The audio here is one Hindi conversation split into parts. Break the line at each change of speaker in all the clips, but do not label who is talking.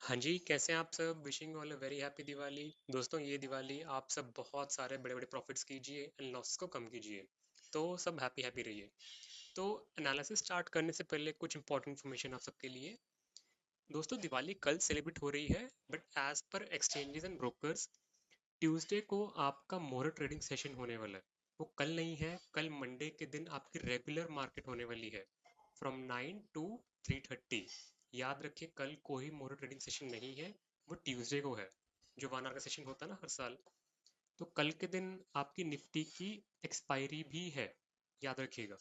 हाँ जी, कैसे हैं आप सब? Wishing all a very happy Diwali. दोस्तों, ये दिवाली आप सब बहुत सारे बड़े बड़े प्रॉफिट्स कीजिए एंड लॉसेस को कम कीजिए। तो सब हैप्पी हैप्पी रहिए। तो एनालिसिस स्टार्ट करने से पहले कुछ इंपॉर्टेंट इन्फॉर्मेशन आप सबके लिए। दोस्तों, दिवाली कल सेलिब्रेट हो रही है, बट एज पर एक्सचेंजेस एंड ब्रोकर्स ट्यूसडे को आपका मोर ट्रेडिंग सेशन होने वाला है। वो कल नहीं है, कल मंडे के दिन आपकी रेगुलर मार्केट होने वाली है फ्रॉम 9 to 3:30। याद रखिए, कल कोई मोर ट्रेडिंग सेशन नहीं है, वो ट्यूसडे को है, जो 1 आवर का सेशन होता है ना हर साल। तो कल के दिन आपकी निफ्टी की एक्सपायरी भी है, याद रखिएगा।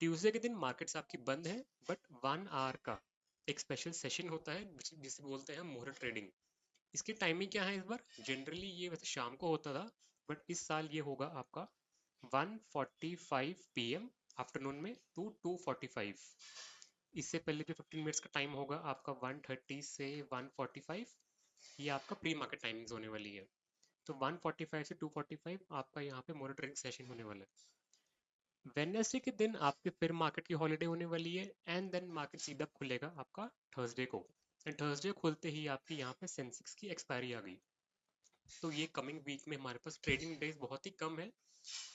ट्यूसडे के दिन मार्केट्स आपकी बंद है, बट 1 आवर का एक स्पेशल सेशन होता है जिसे बोलते हैं मोहर ट्रेडिंग। इसकी टाइमिंग क्या है इस बार? जनरली ये वैसे शाम को होता था, बट इस साल ये होगा आपका 1:45 PM आफ्टरनून में टू 2:45। इससे पहले जो 15 मिनट्स का टाइम होगा आपका 1:30 से 1:45, ये आपका प्री मार्केट टाइमिंग्स होने वाली है। तो 1:45 से 2:45 आपका यहाँ पे मॉनिटरिंग सेशन होने वाला है। वेडनेसडे के दिन आपके फिर मार्केट की हॉलीडे होने वाली है, एंड देन मार्केट सीधा खुलेगा आपका थर्सडे को। एंड थर्सडे खुलते ही आपकी यहाँ पे सेंसेक्स की एक्सपायरी आ गई। तो ये कमिंग वीक में हमारे पास ट्रेडिंग डेज बहुत ही कम है।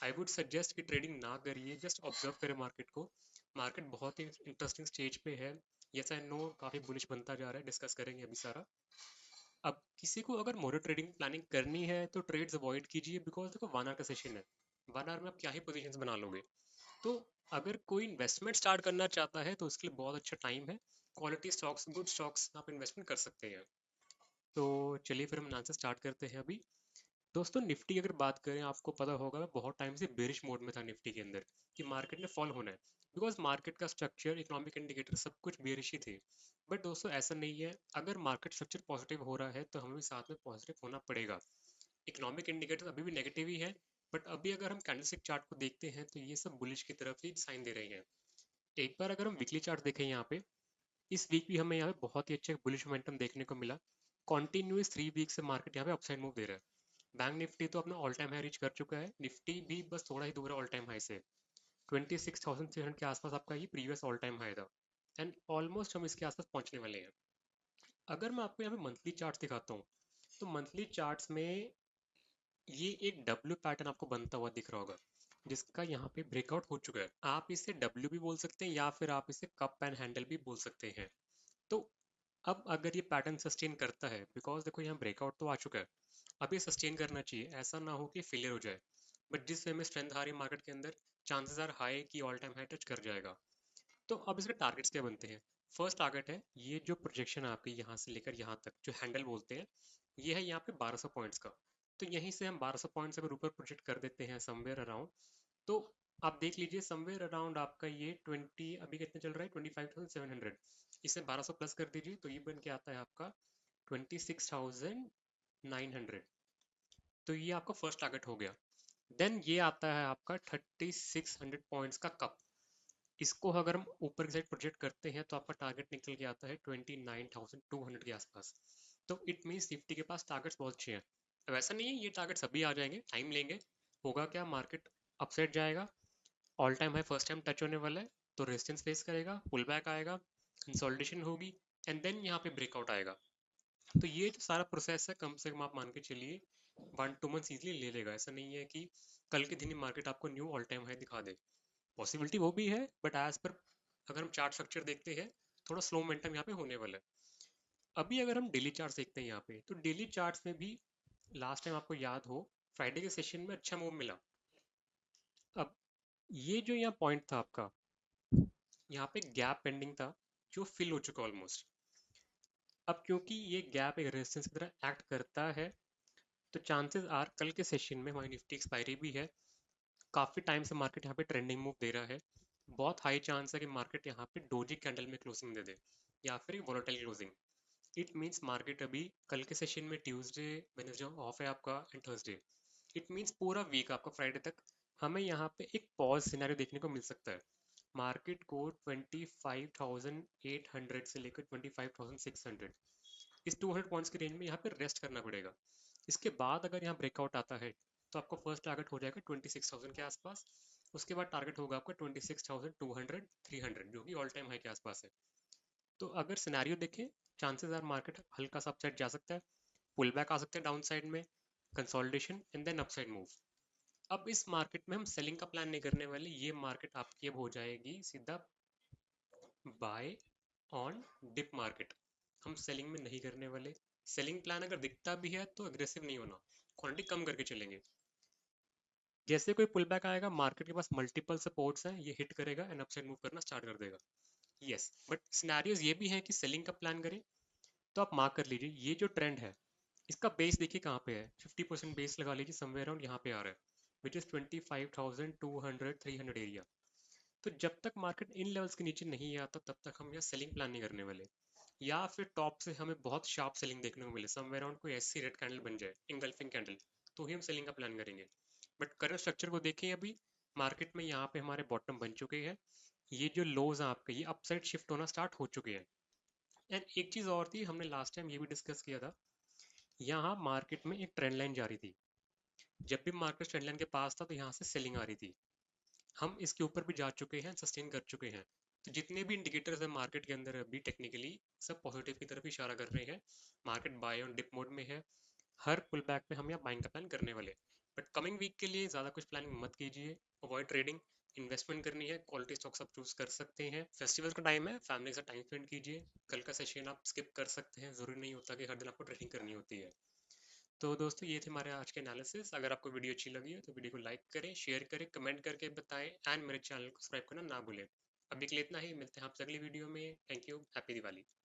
आई वुड सजेस्ट कि ट्रेडिंग ना करिए, जस्ट ऑब्जर्व करें मार्केट को। मार्केट बहुत ही इंटरेस्टिंग स्टेज पे है। यस आई नो, काफ़ी बुलिश बनता जा रहा है, डिस्कस करेंगे अभी सारा। अब किसी को अगर मोरो ट्रेडिंग प्लानिंग करनी है तो ट्रेड्स अवॉइड कीजिए, बिकॉज देखो 1 आवर का सेशन है। 1 आवर में आप क्या ही पोजीशंस बना लोगे। तो अगर कोई इन्वेस्टमेंट स्टार्ट करना चाहता है तो उसके लिए बहुत अच्छा टाइम है। क्वालिटी स्टॉक्स, गुड स्टॉक्स आप इन्वेस्टमेंट कर सकते हैं। तो चलिए फिर हम आंसर स्टार्ट करते हैं अभी। दोस्तों, निफ्टी की अगर बात करें, आपको पता होगा मैं बहुत टाइम से बेरिश मोड में था निफ्टी के अंदर, कि मार्केट ने फॉल होना है। बिकॉज मार्केट का स्ट्रक्चर, इकोनॉमिक इंडिकेटर सब कुछ बेरिश ही थे। बट दोस्तों, ऐसा नहीं है। अगर मार्केट स्ट्रक्चर पॉजिटिव हो रहा है तो हमें भी साथ में पॉजिटिव होना पड़ेगा। इकोनॉमिक इंडिकेटर अभी भी नेगेटिव ही है, बट अभी अगर हम कैंडलस्टिक चार्ट को देखते हैं तो ये सब बुलिश की तरफ ही साइन दे रहे हैं। एक बार अगर हम वीकली चार्ट देखें यहाँ पे, इस वीक भी हमें यहाँ पे बहुत ही अच्छा बुलिश मोमेंटम देखने को मिला। कॉन्टिन्यूस 3 वीक से मार्केट यहाँ पे अपसाइड मूव दे रहा है। बैंक निफ्टी तो अपना ऑल टाइम हाई रीच कर चुका है, निफ्टी भी बस थोड़ा ही दूर है ऑल टाइम हाई से। 26,300 के आसपास आपका ये प्रीवियस ऑल टाइम हाई था, एंड ऑलमोस्ट हम इसके आसपास पहुंचने वाले हैं। अगर मैं आपको यहाँ पे मंथली चार्ट दिखाता हूँ, तो मंथली चार्ट्स में ये एक डब्ल्यू पैटर्न आपको बनता हुआ दिख रहा होगा, जिसका यहाँ पे ब्रेकआउट हो चुका है। आप इसे डब्ल्यू भी बोल सकते हैं या फिर आप इसे कप एंड हैंडल भी बोल सकते हैं। तो अब अगर ये पैटर्न सस्टेन करता है, बिकॉज देखो यहाँ ब्रेकआउट तो आ चुका है, अब ये सस्टेन करना चाहिए, ऐसा ना हो कि फेलियर हो जाए। बट जिस वे में स्ट्रेंथ आ रही है मार्केट के अंदर, चांसेस आर हाई कि ऑल टाइम हाई टच कर जाएगा। तो अब इसके टारगेट्स क्या बनते हैं? फर्स्ट टारगेट है ये जो प्रोजेक्शन है आपकी यहाँ से लेकर यहाँ तक, जो हैंडल बोलते हैं, ये है यहाँ पे 1200 पॉइंट्स का। तो यहीं से हम 1200 पॉइंट्स अगर ऊपर प्रोजेक्ट कर देते हैं समवेयर अराउंड, तो आप देख लीजिए समवेयर अराउंड आपका ये 20, अभी कितने चल रहा है, 25,700। इसे 1200 प्लस कर दीजिए तो ये बन के आता है आपका 26,900। तो ये आपका फर्स्ट टारगेट हो गया। देन ये आता है आपका 3600 पॉइंट्स का कप। इसको अगर हम ऊपर की साइड प्रोजेक्ट करते हैं तो आपका टारगेट निकल के आता है 29,200 के आसपास। तो इट मीन्स निफ्टी के पास टारगेट्स बहुत अच्छे हैं। अब ऐसा नहीं है ये टारगेट्स अभी आ जाएंगे, टाइम लेंगे। होगा क्या, मार्केट अपसाइड जाएगा, all time high first time touch होने वाला है, तो रेजिस्टेंस फेस करेगा, पुल बैक आएगा, कंसोलिडेशन होगी, एंड देन यहाँ पे ब्रेकआउट आएगा। तो ये जो सारा प्रोसेस है, कम से कम आप मान के चलिए 1-2 मंथ्स इजीली ले लेगा। ऐसा नहीं है कि कल के दिन ही मार्केट आपको न्यू ऑल टाइम हाई दिखा दे। पॉसिबिलिटी वो भी है, बट एज पर अगर हम चार्ट स्ट्रक्चर देखते हैं, थोड़ा स्लो मोमेंटम यहाँ पे होने वाला है। अभी अगर हम डेली चार्ट देखते हैं यहाँ पे, तो डेली चार्ट्स में भी लास्ट टाइम आपको याद हो, फ्राइडे के सेशन में अच्छा मूव मिला। अब ये जो यहाँ पॉइंट था आपका, यहाँ पे गैप पेंडिंग था, जो फिल हो चुका ऑलमोस्ट। अब क्योंकि ये गैप एक रेजिस्टेंस की तरह एक्ट करता है, तो चांसेस आर कल के सेशन में हमारी निफ्टी एक्सपायरी भी है। काफ़ी टाइम से मार्केट यहाँ पे ट्रेंडिंग मूव दे रहा है। बहुत हाई चांस है कि मार्केट यहाँ पे डोजी कैंडल में क्लोजिंग दे दे, या फिर एक volatile closing. It means market अभी कल के सेशन में ट्यूसडे वेडनेसडे ऑफ है आपका, एंड थर्सडे। इट मीन्स पूरा वीक आपका फ्राइडे तक हमें यहाँ पे एक पॉज सिनेरियो देखने को मिल सकता है। मार्केट को 25,800 से लेकर 25,600, इस 200 पॉइंट्स की रेंज में यहाँ पे रेस्ट करना पड़ेगा। इसके बाद अगर यहाँ ब्रेकआउट आता है तो आपका फर्स्ट टारगेट हो जाएगा 26,000 के आसपास। उसके बाद टारगेट होगा आपका 26,200, 300, जो कि ऑल टाइम हाई के आसपास है। तो अगर सिनेरियो देखें, चांसेस आर मार्केट हल्का सा अपसाइड जा सकता है, पुल बैक आ सकता है डाउन साइड में, consolidation and then upside move. अब इस मार्केट में हम सेलिंग का प्लान नहीं करने वाले, ये मार्केट आपकी अब हो जाएगी सीधा बाय ऑन डिप मार्केट। हम सेलिंग में नहीं करने वाले। सेलिंग प्लान अगर दिखता भी है तो अग्रेसिव नहीं होना, क्वांटिटी कम करके चलेंगे। जैसे कोई पुल बैक आएगा, मार्केट के पास मल्टीपल सपोर्ट्स हैं, ये हिट करेगा एंड अपसाइड मूव करना स्टार्ट कर देगा। यस, बट सिनेरियोज ये भी है कि सेलिंग का प्लान करें तो आप मार्क कर लीजिए, ये जो ट्रेंड है इसका बेस देखिए कहाँ पे है, 50% बेस लगा लीजिए, समवेयर अराउंड यहाँ पे आ रहा है, विच इज 25,200 300 एरिया। तो जब तक मार्केट इन लेवल्स के नीचे नहीं आता तब तक हम यहाँ सेलिंग प्लान नहीं करने वाले। या फिर टॉप से हमें बहुत शार्प सेलिंग देखने को मिले, समवेयर अराउंड कोई ऐसी रेड कैंडल बन जाए, इंगल्फिंग कैंडल, तो ही हम सेलिंग का प्लान करेंगे। बट करंट स्ट्रक्चर को देखें, अभी मार्केट में यहाँ पे हमारे बॉटम बन चुके हैं, ये जो लोज हैं आपके ये अपसाइड शिफ्ट होना स्टार्ट हो चुके हैं। एंड एक चीज़ और थी, हमने लास्ट टाइम ये भी डिस्कस किया था, यहाँ मार्केट में एक ट्रेंड लाइन जा रही थी, जब भी मार्केट ट्रेंड लाइन के पास था तो यहाँ से सेलिंग आ रही थी। हम इसके ऊपर भी जा चुके हैं, सस्टेन कर चुके हैं। तो जितने भी इंडिकेटर्स हैं मार्केट के अंदर अभी टेक्निकली सब पॉजिटिव की तरफ इशारा कर रहे हैं, market buy on dip mode में है। हर पुल बैक में हम यहाँ बाइंग का प्लान करने वाले। बट कमिंग वीक के लिए ज़्यादा कुछ प्लानिंग मत कीजिए, अवॉइड ट्रेडिंग। इन्वेस्टमेंट करनी है, क्वालिटी स्टॉक्स आप चूज कर सकते हैं, फेस्टिवल का टाइम है, फैमिली के साथ टाइम स्पेंड कीजिए। कल का सेशन आप स्किप कर सकते हैं, ज़रूरी नहीं होता कि हर दिन आपको ट्रेडिंग करनी होती है। तो दोस्तों ये थे हमारे आज के एनालिसिस। अगर आपको वीडियो अच्छी लगी है तो वीडियो को लाइक करें, शेयर करें, कमेंट करके बताएं एंड मेरे चैनल को सब्सक्राइब करना ना भूलें। अभी के लिए इतना ही, मिलते हैं आपसे अगली वीडियो में। Thank you, happy Diwali.